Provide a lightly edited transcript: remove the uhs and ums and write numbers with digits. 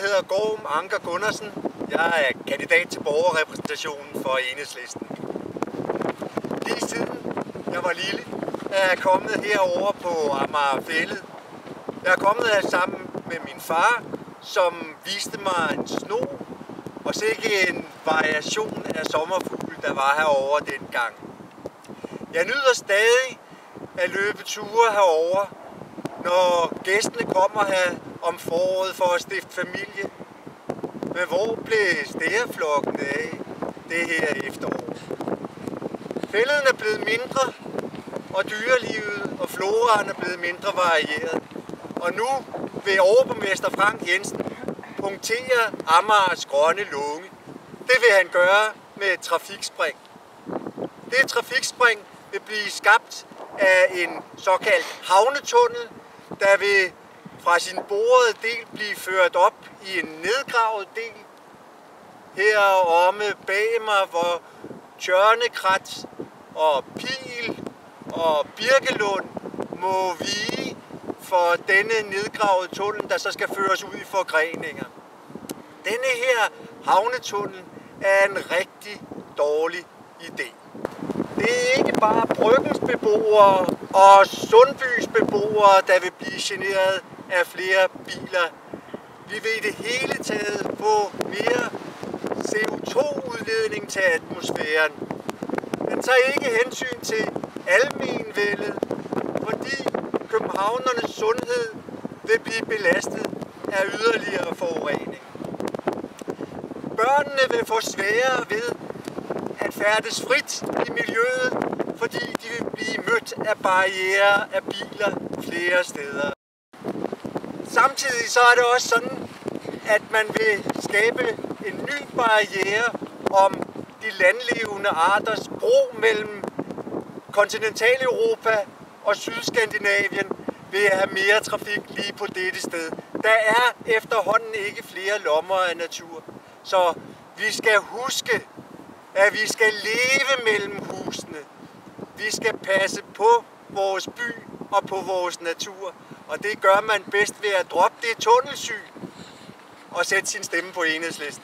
hedder Gorm Anker Gundersen. Jeg er kandidat til borgerrepræsentationen for Enhedslisten. Lige siden jeg var lille, er jeg kommet herover på Amager Fælled. Jeg er kommet her sammen med min far, som viste mig en sno og sikke en variation af sommerfugle, der var herover dengang. Jeg nyder stadig at løbe ture herover, når gæstene kommer her om foråret for at stifte familie. Men hvor blev stærflokkene af det her efterår? Fælleden er blevet mindre, og dyrelivet og floraen er blevet mindre varieret. Og nu vil overborgmester Frank Jensen punktere Amagers grønne lunge. Det vil han gøre med et trafikspring. Det trafikspring vil blive skabt af en såkaldt havnetunnel, der vil fra sin borede del blive ført op i en nedgravet del. Heromme bag mig, hvor Tjørnekrat og Pil og Birkelund må vige for denne nedgravede tunnel, der så skal føres ud i forgreninger. Denne her havnetunnel er en rigtig dårlig idé. Det er ikke bare Bryggens beboere og Sundbys beboere, der vil blive generet af flere biler. Vi vil i det hele taget få mere CO2-udledning til atmosfæren. Den tager ikke hensyn til almenvældet, fordi københavnernes sundhed vil blive belastet af yderligere forurening. Børnene vil få sværere ved at færdes frit i miljøet, fordi de vil blive mødt af barrierer af biler flere steder. Samtidig så er det også sådan, at man vil skabe en ny barriere om de landlevende arters bro mellem Kontinentaleuropa og Sydskandinavien ved at have mere trafik lige på dette sted. Der er efterhånden ikke flere lommer af natur, så vi skal huske, at vi skal leve mellem husene. Vi skal passe på vores by og på vores natur, og det gør man bedst ved at droppe det tunnelsyn og sætte sin stemme på Enhedslisten.